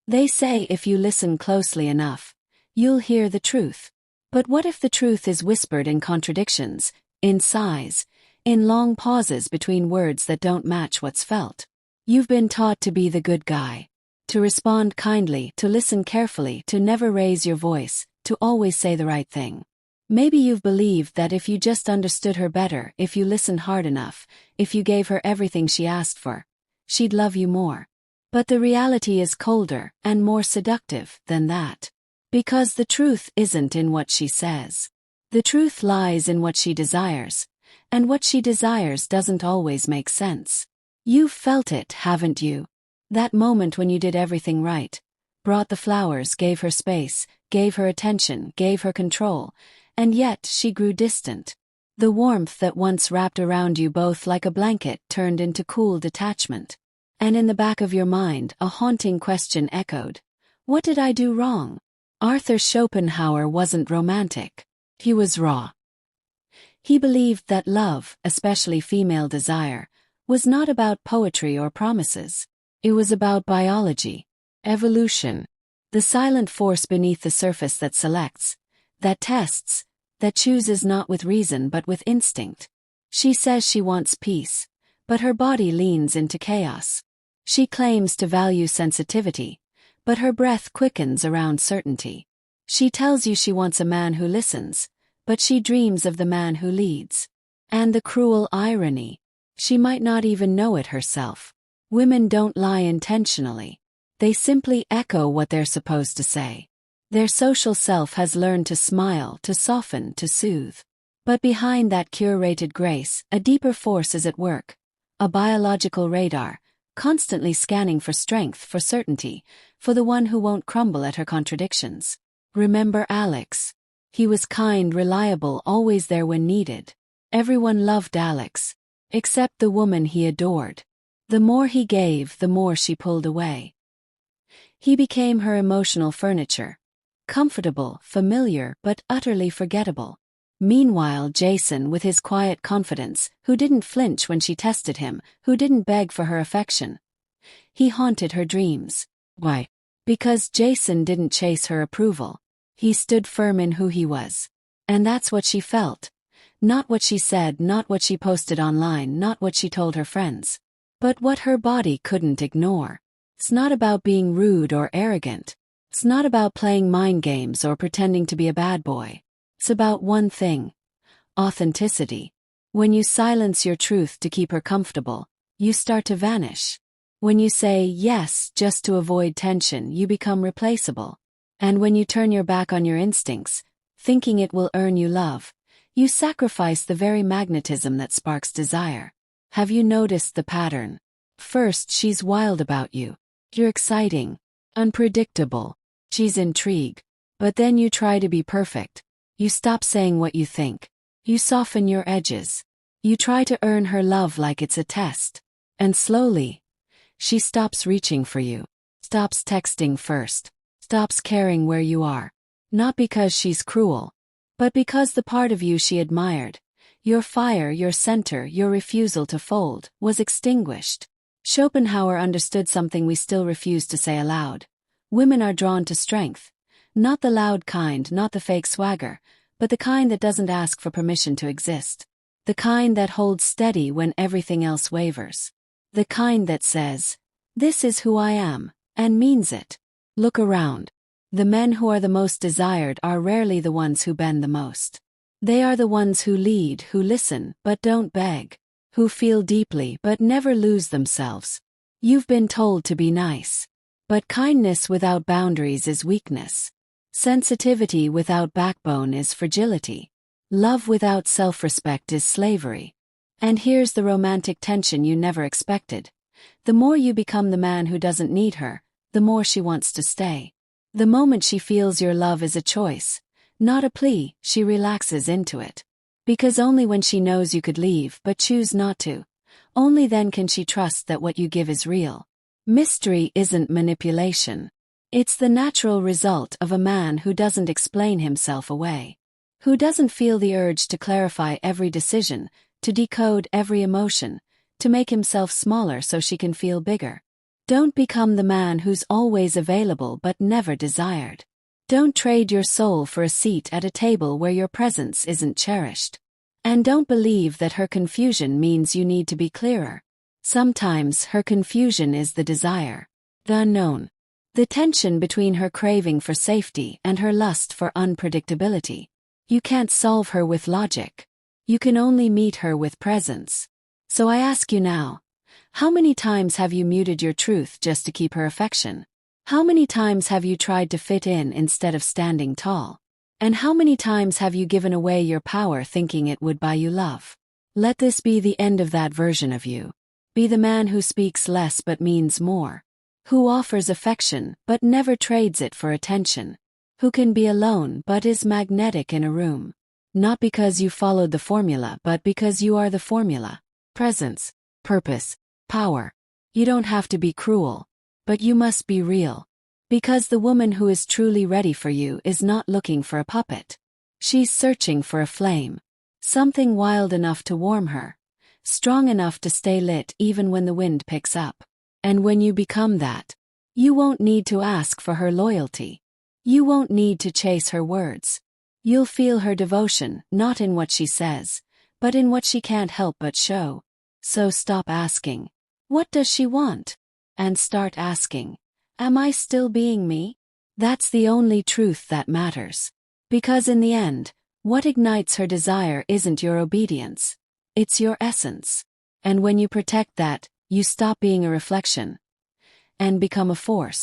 They say if you listen closely enough, you'll hear the truth. But what if the truth is whispered in contradictions, in sighs, in long pauses between words that don't match what's felt? You've been taught to be the good guy, to respond kindly, to listen carefully, to never raise your voice, to always say the right thing. Maybe you've believed that if you just understood her better, if you listened hard enough, if you gave her everything she asked for, she'd love you more. But the reality is colder and more seductive than that. Because the truth isn't in what she says. The truth lies in what she desires, and what she desires doesn't always make sense. You've felt it, haven't you? That moment when you did everything right, brought the flowers, gave her space, gave her attention, gave her control, and yet she grew distant. The warmth that once wrapped around you both like a blanket turned into cool detachment. And in the back of your mind, a haunting question echoed. What did I do wrong? Arthur Schopenhauer wasn't romantic. He was raw. He believed that love, especially female desire, was not about poetry or promises. It was about biology, evolution, the silent force beneath the surface that selects, that tests, that chooses not with reason but with instinct. She says she wants peace, but her body leans into chaos. She claims to value sensitivity, but her breath quickens around certainty. She tells you she wants a man who listens, but she dreams of the man who leads. And the cruel irony, she might not even know it herself. Women don't lie intentionally. They simply echo what they're supposed to say. Their social self has learned to smile, to soften, to soothe. But behind that curated grace, a deeper force is at work. A biological radar, constantly scanning for strength, for certainty, for the one who won't crumble at her contradictions. Remember Alex. He was kind, reliable, always there when needed. Everyone loved Alex, except the woman he adored. The more he gave, the more she pulled away. He became her emotional furniture. Comfortable, familiar, but utterly forgettable. Meanwhile, Jason, with his quiet confidence, who didn't flinch when she tested him, who didn't beg for her affection. He haunted her dreams. Why? Because Jason didn't chase her approval. He stood firm in who he was. And that's what she felt. Not what she said, not what she posted online, not what she told her friends. But what her body couldn't ignore. It's not about being rude or arrogant. It's not about playing mind games or pretending to be a bad boy. It's about one thing: authenticity. When you silence your truth to keep her comfortable, you start to vanish. When you say yes just to avoid tension, you become replaceable. And when you turn your back on your instincts, thinking it will earn you love, you sacrifice the very magnetism that sparks desire. Have you noticed the pattern? First, she's wild about you. You're exciting, unpredictable. She's intrigued. But then you try to be perfect. You stop saying what you think. You soften your edges. You try to earn her love like it's a test. And slowly, she stops reaching for you. Stops texting first. Stops caring where you are. Not because she's cruel, but because the part of you she admired, your fire, your center, your refusal to fold, was extinguished. Schopenhauer understood something we still refuse to say aloud. Women are drawn to strength. Not the loud kind, not the fake swagger, but the kind that doesn't ask for permission to exist. The kind that holds steady when everything else wavers. The kind that says, "This is who I am," and means it. Look around. The men who are the most desired are rarely the ones who bend the most. They are the ones who lead, who listen, but don't beg. Who feel deeply, but never lose themselves. You've been told to be nice. But kindness without boundaries is weakness. Sensitivity without backbone is fragility. Love without self-respect is slavery. And here's the romantic tension you never expected. The more you become the man who doesn't need her, the more she wants to stay. The moment she feels your love is a choice, not a plea, she relaxes into it. Because only when she knows you could leave but choose not to, only then can she trust that what you give is real. Mystery isn't manipulation. It's the natural result of a man who doesn't explain himself away. Who doesn't feel the urge to clarify every decision, to decode every emotion, to make himself smaller so she can feel bigger. Don't become the man who's always available but never desired. Don't trade your soul for a seat at a table where your presence isn't cherished. And don't believe that her confusion means you need to be clearer. Sometimes her confusion is the desire, the unknown, the tension between her craving for safety and her lust for unpredictability. You can't solve her with logic. You can only meet her with presence. So I ask you now, how many times have you muted your truth just to keep her affection? How many times have you tried to fit in instead of standing tall? And how many times have you given away your power thinking it would buy you love? Let this be the end of that version of you. Be the man who speaks less but means more. Who offers affection but never trades it for attention. Who can be alone but is magnetic in a room. Not because you followed the formula but because you are the formula. Presence, purpose, power. You don't have to be cruel, but you must be real. Because the woman who is truly ready for you is not looking for a puppet. She's searching for a flame. Something wild enough to warm her. Strong enough to stay lit even when the wind picks up. And when you become that, you won't need to ask for her loyalty. You won't need to chase her words. You'll feel her devotion not in what she says, but in what she can't help but show. So stop asking, what does she want? And start asking, am I still being me? That's the only truth that matters. Because in the end, what ignites her desire isn't your obedience. It's your essence. And when you protect that, you stop being a reflection and become a force.